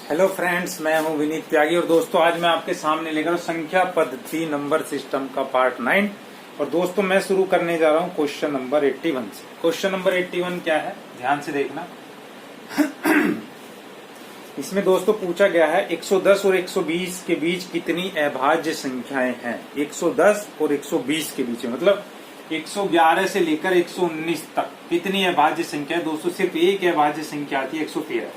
Hello friends, मैं हूं विनीत त्यागी और दोस्तों आज मैं आपके सामने लेकर आया संख्या पद्धति नंबर सिस्टम का पार्ट 9। और दोस्तों मैं शुरू करने जा रहा हूं क्वेश्चन नंबर 81 से। क्वेश्चन नंबर 81 क्या है, ध्यान से देखना। इसमें दोस्तों पूछा गया है 110 और 120 के बीच कितनी अभाज्य संख्याएं हैं। 110 और 120 के बीच में मतलब 111 से लेकर 119 तक कितनी अभाज्य संख्या है। दोस्तों सिर्फ एक अभाज्य संख्या आती है 113।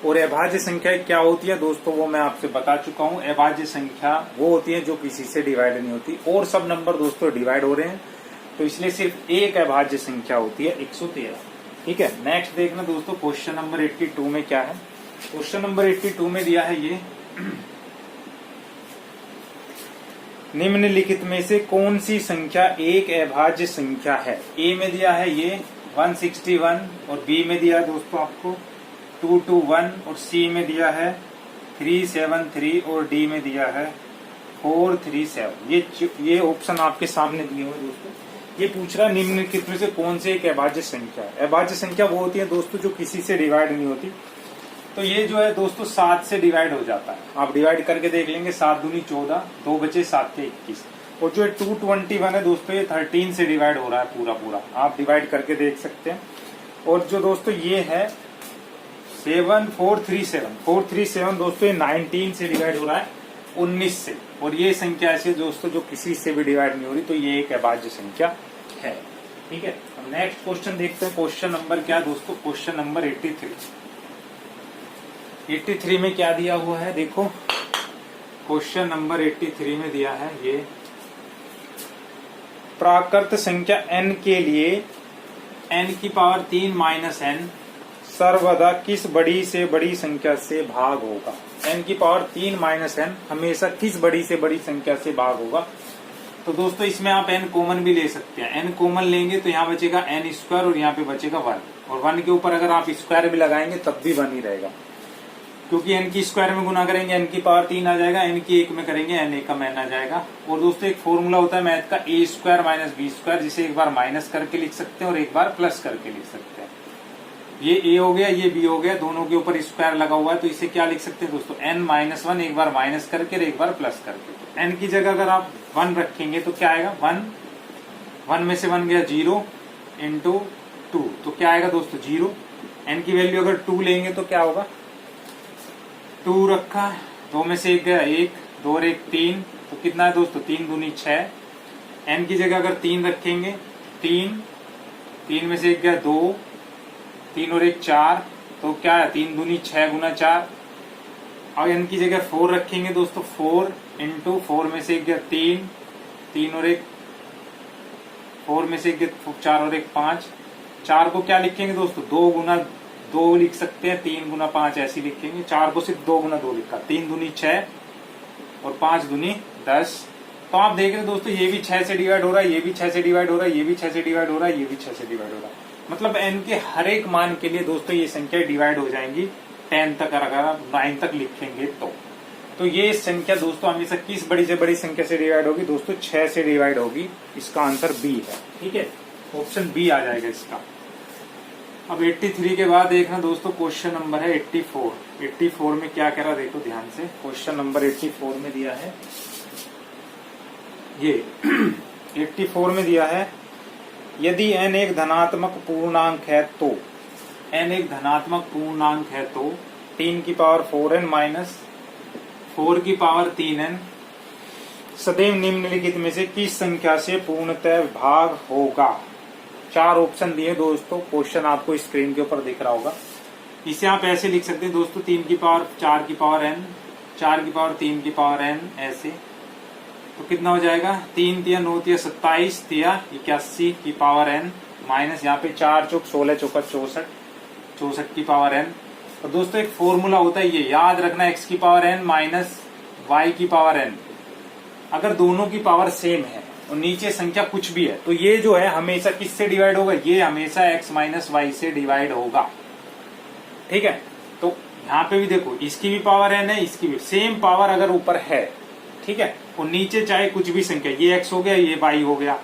और अभाज्य संख्या क्या होती है दोस्तों, वो मैं आपसे बता चुका हूं। अभाज्य संख्या वो होती है जो किसी से डिवाइड नहीं होती, और सब नंबर दोस्तों डिवाइड हो रहे हैं, तो इसलिए सिर्फ एक अभाज्य संख्या होती है 113। ठीक है, नेक्स्ट देखना दोस्तों क्वेश्चन नंबर 82 में क्या है। क्वेश्चन नंबर 82 में दिया है ये, निम्नलिखित में से कौन सी संख्या एक अभाज्य संख्या है। ए में दिया है ये 161 और बी में दिया है दोस्तों आपको 221 और सी में दिया है 373 और डी में दिया है 437। ये ऑप्शन आपके सामने दिए हुए दोस्तों। ये पूछ रहा है निम्नलिखित में से कौन से एक अभाज्य संख्या है। अभाज्य संख्या वो होती है दोस्तों जो किसी से डिवाइड नहीं होती। तो ये जो है दोस्तों 7 से डिवाइड हो जाता है। आप डिवाइड करके देख लेंगे, 7 दूनी 14, 2 बचे 7 के 21। और जो 221 है दोस्तों ये 13 से डिवाइड हो रहा है पूरा। आप डिवाइड करके देख सकते हैं। और जो दोस्तों ये है 437 दोस्तों ये 19 से डिवाइड हो रहा है 19 से। और ये संख्या ऐसी है दोस्तों जो किसी से भी डिवाइड नहीं हो रही, तो ये एक अभाज्य संख्या है। ठीक है, अब नेक्स्ट क्वेश्चन देखते हैं। क्वेश्चन नंबर क्या दोस्तों, क्वेश्चन नंबर 83 में क्या दिया हुआ है देखो। क्वेश्चन नंबर 83 में दिया है ये, प्राकृत संख्या n के लिए n की पावर 3 माइनस n सर्वदा किस बड़ी से बड़ी संख्या से भाग होगा। n की पावर 3 माइनस n हमेशा किस बड़ी से बड़ी संख्या से भाग होगा। तो दोस्तों इसमें आप n कॉमन भी ले सकते हैं। n कॉमन लेंगे तो यहाँ बचेगा n स्क्वायर और यहाँ पे बचेगा 1। और 1 के ऊपर अगर आप स्क्वायर भी लगाएंगे तब भी 1 ही रहेगा, क्योंकि n की स्क्वायर में गुना करेंगे n की पावर 3 आ जाएगा, n की 1 में करेंगे n एकम n आ जाएगा। और दोस्तों एक फॉर्मूला होता है मैथ का a square minus B square, जिसे एक बार माइनस करके लिख सकते हैं और एक बार प्लस करके लिख सकते हैं। ये a हो गया, ये b हो गया, दोनों के ऊपर स्क्वायर लगा हुआ है, तो इसे क्या लिख सकते हैं दोस्तों n-1, एक बार माइनस करके और एक बार प्लस करके। तो n की जगह अगर आप 1 रखेंगे तो क्या आएगा 1 में से 1 गया 0 इंटू 2, तो क्या आएगा दोस्तों 0। n की वैल्यू अगर 2 लेंगे तो क्या होगा, 2 रखा, 2 में से 1 गया 1, 2 और 1 3, तो कितना है दोस्तों 3 दूनी 6। n की जगह अगर 3 रखेंगे 3 में से 1 गया 2, 3 और 1 4, तो क्या है 3 दूनी 6 गुना 4। और n की जगह 4 रखेंगे दोस्तों 4 इंटू 4 में से 1 गया 3 और 1 4 में से 1 गया 4 और 1 5। 4 को क्या लिखेंगे दोस्तों 2 गुना 2 लिख सकते हैं, 3 गुना 5 ऐसे लिखेंगे। 4 को सिर्फ 2 गुना 2 लिखा, 3 दूनी 6 और 5 दूनी 10। तो आप देख रहे हैं दोस्तों ये भी 6 से डिवाइड हो रहा है, ये भी 6 से डिवाइड हो रहा है, ये भी 6 से डिवाइड हो रहा है, ये भी 6 से डिवाइड हो रहा है। मतलब n के हर एक मान के लिए दोस्तों ये संख्या डिवाइड हो जाएंगी 10 तक। अगर आप 9 तक लिखेंगे तो ये संख्या दोस्तों हमेशा किस बड़ी से बड़ी संख्या से डिवाइड होगी दोस्तों 6 से डिवाइड होगी। इसका आंसर बी है। ठीक है, ऑप्शन बी आ जाएगा इसका। अब 83 के बाद देखना दोस्तों क्वेश्चन नंबर है 84 में क्या कह रहा देखो ध्यान से। क्वेश्चन नंबर 84 में दिया है ये 84 में दिया है, यदि n एक धनात्मक पूर्णांक है तो n एक धनात्मक पूर्णांक है तो 3 की पावर 4n माइनस 4 की पावर 3n सदैव निम्नलिखित में से किस संख्या से पूर्णतः भाग होगा। 4 ऑप्शन दिए दोस्तों, क्वेश्चन आपको स्क्रीन के ऊपर दिख रहा होगा। इसे आप ऐसे लिख सकते हैं दोस्तों 3 की पावर 4 की पावर n, 4 की पावर 3 की पावर n ऐसे। तो कितना हो जाएगा 3 तिया 9 तिया 27 तिया 81 की पावर n माइनस यहाँ पे 4 चौक 16 चौका 64 की पावर n। और दोस्तों एक फॉर्मूला होता है, ये याद रखना, x की पावर n माइनस y की पावर n। अगर दोनों की पावर सेम है और नीचे संख्या कुछ भी है तो ये जो है हमेशा किससे डिवाइड होगा, ये हमेशा x माइनस y से डिवाइड होगा। ठीक है, तो यहाँ पे भी देखो इसकी भी पावर n है, इसकी भी सेम पावर अगर ऊपर है। ठीक है, और नीचे चाहे कुछ भी संख्या, ये x हो गया ये y हो गया,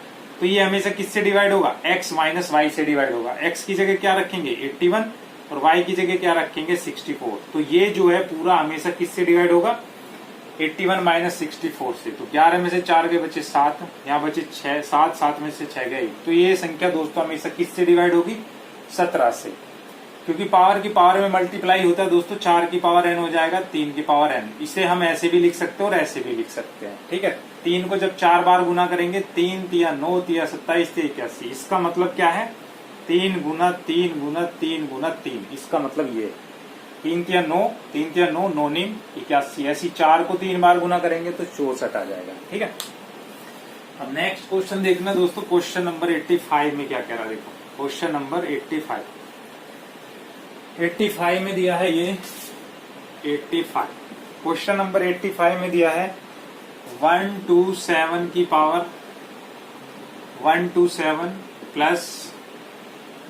तो ये हमेशा किससे डिवाइड होगा x माइनस y से डिवाइड होगा। x की जगह क्या रखेंगे 81 और y की जगह क्या रखेंगे 64। तो ये जो है पूरा हमेशा किससे डिवाइड होगा 81 माइनस 64 से। तो 11 में से 4 गए बचे 7, यहाँ बचे 6, 7 में से 6 गए 1। तो ये संख्या दोस्तों हमेशा किससे डिवाइड होगी 17 से, क्योंकि पावर की पावर में मल्टीप्लाई होता है दोस्तों। 4 की पावर n हो जाएगा 3 की पावर n। इसे हम ऐसे भी लिख सकते हैं और ऐसे भी लिख सकते हैं, ठीक है। 3 को जब 4 बार गुना करेंगे 3 तिया 9 तिया 27 तिया 81। इसका मतलब क्या है 3 गुना 3 गुना 3 गुना 3। इसका मतलब ये 3 तिया 9, 3 तिया 9, 9 नीम 81। ऐसी 4 को 3 बार गुना करेंगे तो 64 आ जाएगा, ठीक है। अब नेक्स्ट क्वेश्चन देखना दोस्तों, क्वेश्चन नंबर 85 में क्या कह रहा है देखो। क्वेश्चन नंबर 85 में दिया है ये 85। क्वेश्चन नंबर 85 में दिया है 127 की पावर 127 प्लस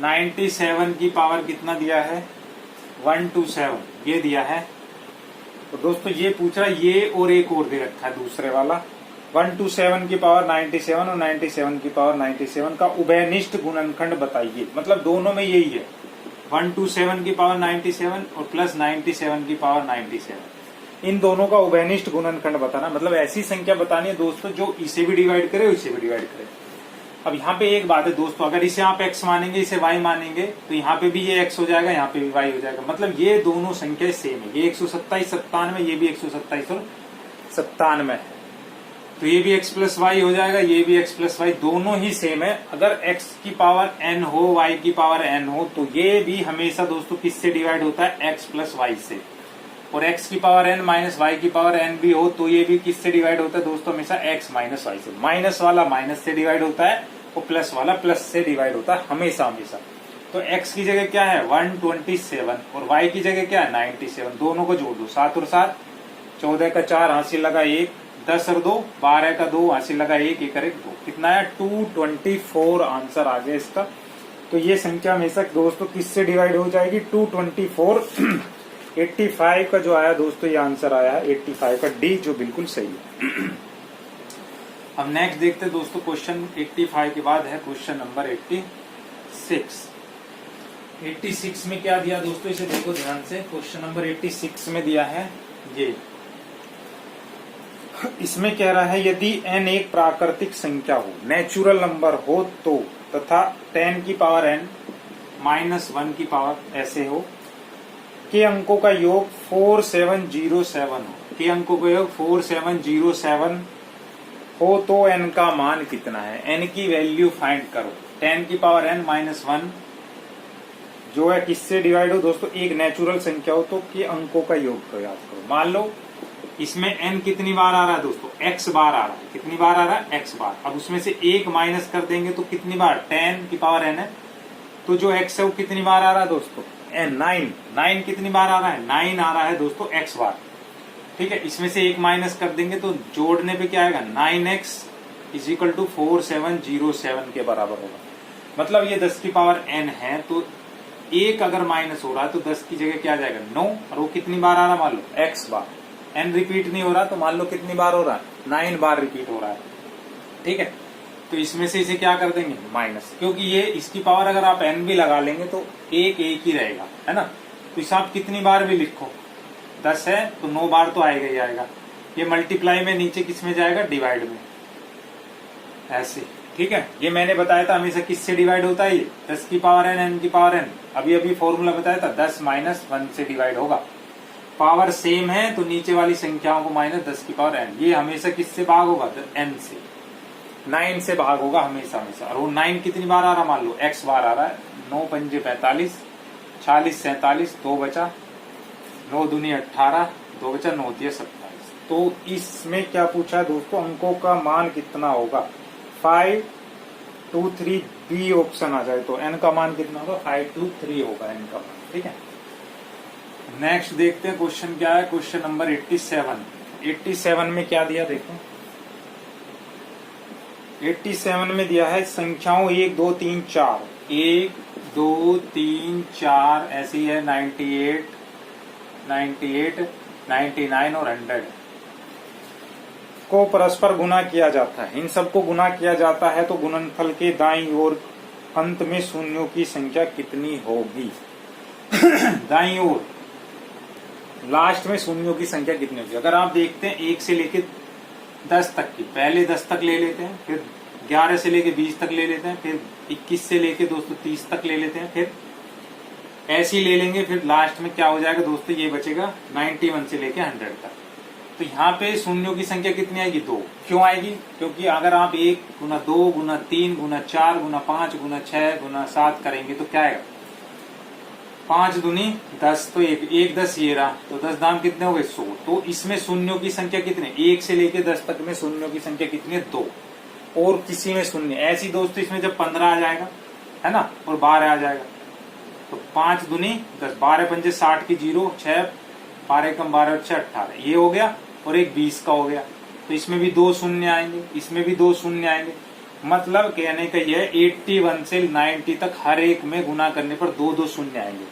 97 की पावर कितना दिया है 127, ये दिया है। तो दोस्तों ये पूछ रहा है ये और एक और दे रखा है दूसरे वाला 127 की पावर 97 और 97 की पावर 97 का उभयनिष्ठ गुणनखंड बताइए। मतलब दोनों में यही है 127 की पावर 97 और प्लस 97 की पावर 97। इन दोनों का उभयनिष्ठ गुणनखंड बताना, मतलब ऐसी संख्या बतानी है दोस्तों जो इसे भी डिवाइड करे इसे भी डिवाइड करे। अब यहाँ पे एक बात है दोस्तों, अगर इसे आप x मानेंगे इसे y मानेंगे तो यहाँ पे भी ये x हो जाएगा, यहाँ पे भी y हो जाएगा। मतलब ये दोनों संख्या सेम है, ये 127 97, ये भी 127 और 97 है। तो ये भी x प्लस वाई हो जाएगा, ये भी x प्लस वाई, दोनों ही सेम है। अगर x की पावर n हो y की पावर n हो तो ये भी हमेशा दोस्तों किससे डिवाइड होता है x प्लस वाई से। और x की पावर n माइनस y की पावर n भी हो तो ये भी किससे डिवाइड होता है दोस्तों हमेशा x माइनस वाई से। माइनस वाला माइनस से डिवाइड होता है और प्लस वाला प्लस से डिवाइड होता है हमेशा हमेशा। तो x की जगह क्या है 127 और y की जगह क्या है 97। दोनों को जोड़ दो, 7 और 7 14 का 4 हासिल लगा 1, 10 और 2 12 का 2 हासिल लगा 1, 1 और 1 2, कितना है 224 आंसर आ गया इसका। तो ये संख्या हमेशा दोस्तों किससे डिवाइड हो जाएगी 224। 85 का जो आया दोस्तों ये आंसर आया है 85 का डी, जो बिल्कुल सही है। अब नेक्स्ट देखते हैं दोस्तों, क्वेश्चन 85 के बाद है क्वेश्चन नंबर 86। 86 में क्या दिया दोस्तों, इसे देखो ध्यान से। क्वेश्चन नंबर 86 में दिया है ये, इसमें कह रहा है यदि n एक प्राकृतिक संख्या हो, नेचुरल नंबर हो तो, तथा 10 की पावर n माइनस 1 की पावर ऐसे हो, के अंकों का योग 4707 हो, के अंकों का योग 4707 हो तो n का मान कितना है। n की वैल्यू फाइंड करो। 10 की पावर n माइनस 1 जो है किससे डिवाइड हो दोस्तों, एक नेचुरल संख्या हो तो के अंकों का योग को याद करो। मान लो इसमें n कितनी बार आ रहा है दोस्तों, x बार आ रहा है। कितनी बार आ रहा है x बार। अब उसमें से एक माइनस कर देंगे तो कितनी बार 10 की पावर n है, तो जो x है वो कितनी बार आ रहा है दोस्तों 9 कितनी बार आ रहा है 9 आ रहा है दोस्तों x बार, ठीक है। इसमें से एक माइनस कर देंगे तो जोड़ने पे क्या आएगा 9x इज इक्वल टू 4707 के बराबर होगा। मतलब ये 10 की पावर n है तो एक अगर माइनस हो रहा है तो 10 की जगह क्या आ जाएगा 9, और वो कितनी बार आ रहा है मान लो x बार। n रिपीट नहीं हो रहा तो मान लो कितनी बार हो रहा है 9 बार रिपीट हो रहा है, ठीक है। तो इसमें से इसे क्या कर देंगे माइनस, क्योंकि ये इसकी पावर अगर आप n भी लगा लेंगे तो एक ही रहेगा, है ना। तो इसे आप कितनी बार भी लिखो 10 है तो 9 बार तो आएगा ही आएगा। ये मल्टीप्लाई में नीचे किस में जाएगा डिवाइड में, ऐसे, ठीक है। ये मैंने बताया था हमेशा किससे डिवाइड होता है, ये 10 की पावर n n की पावर n। अभी फॉर्मूला बताया था 10 माइनस 1 से डिवाइड होगा। पावर सेम है तो नीचे वाली संख्याओं को माइनस 10 की पावर n। ये हमेशा किससे भाग होगा n से, 9 से भाग होगा हमेशा हमेशा। और वो 9 कितनी बार आ रहा मान लो x बार आ रहा है। 9 पंजे 45, 40 47, 2 बचा, 9 दूनी 18, 2 बचा, 9 दिया 27। तो इसमें क्या पूछा है दोस्तों, अंकों का मान कितना होगा 5 2 3 बी ऑप्शन आ जाए तो n का मान कितना होगा 5 2 3 होगा n का मान, ठीक है। नेक्स्ट देखते हैं क्वेश्चन क्या है, क्वेश्चन नंबर 87 में क्या दिया देखो। 87 में दिया है संख्याओं 1 2 3 4, 1 2 3 4 ऐसी है 98 99 और 100 को परस्पर गुना किया जाता है। इन सबको गुना किया जाता है तो गुणनफल के दाईं ओर अंत में शून्यों की संख्या कितनी होगी। दाईं ओर लास्ट में शून्यों की संख्या कितनी होगी। अगर आप देखते हैं 1 से लेके 10 तक की, पहले 10 तक ले लेते हैं, फिर 11 से लेके 20 तक ले लेते हैं, फिर 21 से लेके दोस्तों 30 तक ले लेते हैं, फिर ऐसे ही ले लेंगे, फिर लास्ट में क्या हो जाएगा दोस्तों, ये बचेगा 91 से लेके 100 तक। तो यहाँ पे शून्यों की संख्या कितनी आएगी, 2। क्यों आएगी, क्योंकि अगर आप 1 गुना 2 गुना 3 गुना 4 गुना 5 गुना 6 गुना 7 करेंगे तो क्या आएगा, 5 दूनी 10, तो 1 10 ये रहा, तो 10 दाम कितने हो गए, 100। तो इसमें शून्यों की संख्या कितनी, 1 से लेके 10 तक में शून्यों की संख्या कितनी है, 2। और किसी में शून्य ऐसी दोस्तों, इसमें जब 15 आ जाएगा है ना, और 12 आ जाएगा, तो 5 दूनी 10, 12 पंजे 60 की 0, 6 12 कम 12 6 18, ये हो गया, और एक 20 का हो गया। तो इसमें भी 2 शून्य आएंगे, इसमें भी 2 शून्य आएंगे। मतलब कहने का यह 81 से 90 तक हर एक में गुना करने पर 2 शून्य आएंगे।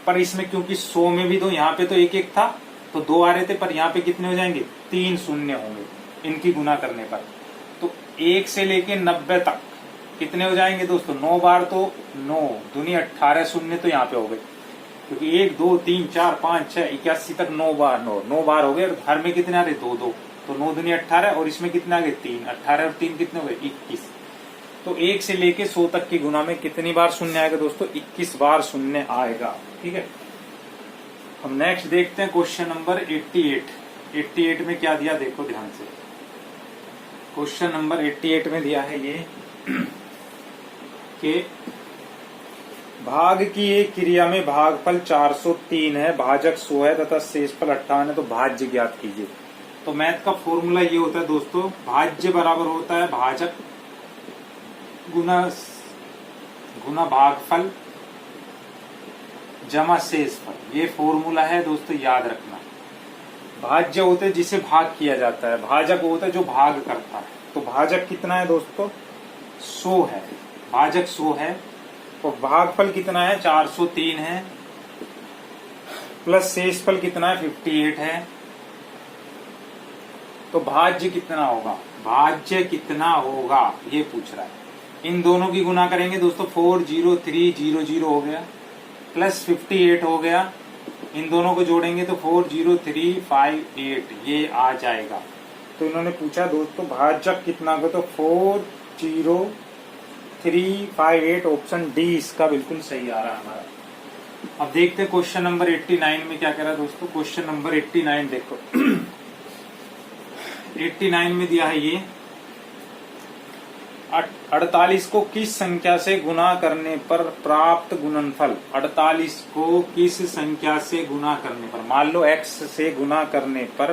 पर इसमें क्योंकि 100 में भी 2, यहाँ पे तो 1 था तो 2 आ रहे थे, पर यहाँ पे कितने हो जाएंगे, 3 शून्य होंगे इनकी गुना करने पर। तो 1 से लेके 90 तक कितने हो जाएंगे दोस्तों, 9 बार, तो 9 दूनी 18 शून्य तो यहाँ पे हो गए, क्योंकि 1 2 3 4 5 6 81 तक 9 बार 9 बार हो गए, और हर में कितने आ रहे, 2 2, तो 9 दूनी 18, और इसमें कितने आ गए, 3, 18 और 3 कितने हो गए, 21। तो 1 से लेके 100 तक की गुना में कितनी बार शून्य आएगा दोस्तों, 21 बार शून्य आएगा। ठीक है, हम नेक्स्ट देखते हैं क्वेश्चन नंबर 88। 88 में क्या दिया देखो ध्यान से। क्वेश्चन नंबर 88 में दिया है ये कि भाग की एक क्रिया में भागफल 403 है, भाजक 100 है तथा शेषफल 58 है, तो भाज्य ज्ञात कीजिए। तो मैथ का फॉर्मूला ये होता है दोस्तों, भाज्य बराबर होता है भाजक गुना भागफल जमा शेषफल। ये फॉर्मूला है दोस्तों, याद रखना। भाज्य होते हैं जिसे भाग किया जाता है, भाजक होता है जो भाग करता है। तो भाजक कितना है दोस्तों, 100 है, भाजक 100 है, और भागफल कितना है, 403 है, प्लस शेषफल कितना है, 58 है। तो भाज्य कितना होगा, भाज्य कितना होगा ये पूछ रहा है। इन दोनों की गुना करेंगे दोस्तों, 40300 हो गया, प्लस 58 हो गया, इन दोनों को जोड़ेंगे तो 40358 ये आ जाएगा। तो इन्होंने पूछा दोस्तों भाजक कितना होगा, तो 40358, ऑप्शन डी इसका बिल्कुल सही आ रहा है हमारा। अब देखते हैं क्वेश्चन नंबर 89 में क्या कह रहा है दोस्तों। क्वेश्चन नंबर 89 देखो 89 में दिया है ये 48 को किस संख्या से गुना करने पर प्राप्त गुणनफल। 48 को किस संख्या से गुना करने पर, मान लो x से गुना करने पर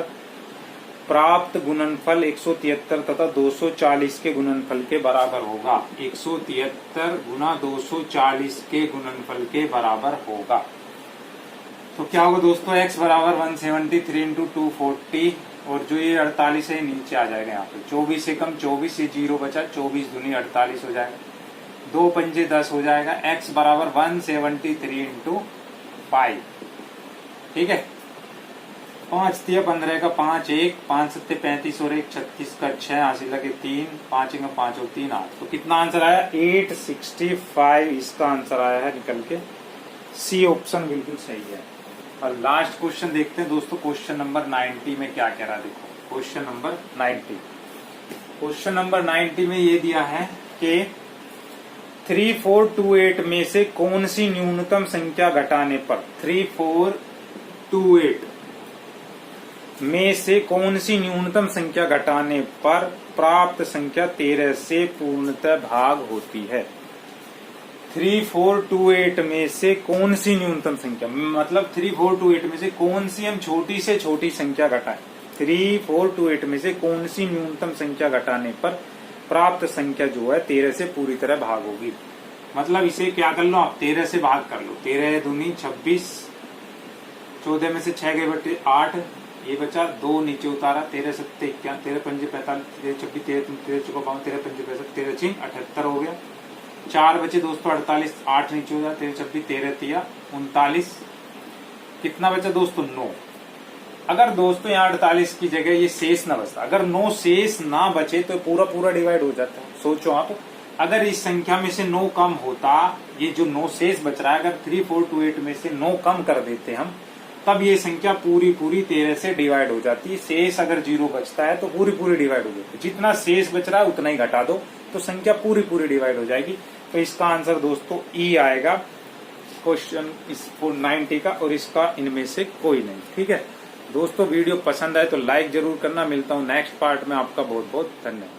प्राप्त गुणनफल 173 तथा 240 के गुणनफल के बराबर होगा। 173 गुना 240 के गुणनफल के बराबर होगा। तो क्या होगा दोस्तों, x बराबर 173 इंटू 240, और जो ये 48 है नीचे आ जाएगा यहाँ पे। 24 से कम 24, ये 0 बचा, 24 दूनी 48 हो जाएगा, 2 पंजे 10 हो जाएगा। x बराबर 173 इंटू 5। ठीक है, 5 तिया 15 का 5 1, 5 सत्ते 35 और 1 36 का 6 हासिल लगे 3, 5 का 5 और 3 8। तो कितना आंसर आया, 865 इसका आंसर आया है निकल के। सी ऑप्शन बिल्कुल सही है। और लास्ट क्वेश्चन देखते हैं दोस्तों, क्वेश्चन नंबर 90 में क्या कह रहा है देखो। क्वेश्चन नंबर 90, क्वेश्चन नंबर 90 में ये दिया है कि 3428 में से कौन सी न्यूनतम संख्या घटाने पर, 3428 में से कौन सी न्यूनतम संख्या घटाने पर प्राप्त संख्या 13 से पूर्णतः भाग होती है। 3428 में से कौन सी न्यूनतम संख्या, मतलब 3428 में से कौन सी हम छोटी से छोटी संख्या घटाएं। 3428 में से कौन सी न्यूनतम संख्या घटाने पर प्राप्त संख्या जो है 13 से पूरी तरह भाग होगी। मतलब इसे क्या कर लो आप, 13 से भाग कर लो। 13 दूनी 26, 14 में से 6 गए बटे 8, ये बचा 2 नीचे उतारा, 13 सत्ते 51, 13 पंजे 45, 13 26, 13 चौका 52, 13 पंजे 65, 13 6 78 हो गया। 4 बचे दोस्तों 48, 8 नीचे हो जाए, 13 26, 13 तिया 39, कितना बचा दोस्तों 9। अगर दोस्तों यहाँ 48 की जगह ये शेष ना बचता, अगर 9 शेष ना बचे तो पूरा पूरा डिवाइड हो जाता है। सोचो आप, अगर इस संख्या में से 9 कम होता, ये जो 9 शेष बच रहा है, अगर 3428 में से 9 कम कर देते हम, तब ये संख्या पूरी 13 से डिवाइड हो जाती है। शेष अगर 0 बचता है तो पूरी डिवाइड हो जाती है। जितना शेष बच रहा है उतना ही घटा दो तो संख्या पूरी डिवाइड हो जाएगी। तो इसका आंसर दोस्तों ई आएगा क्वेश्चन इस 90 का, और इसका इनमें से कोई नहीं। ठीक है दोस्तों, वीडियो पसंद आए तो लाइक जरूर करना। मिलता हूँ नेक्स्ट पार्ट में। आपका बहुत बहुत धन्यवाद।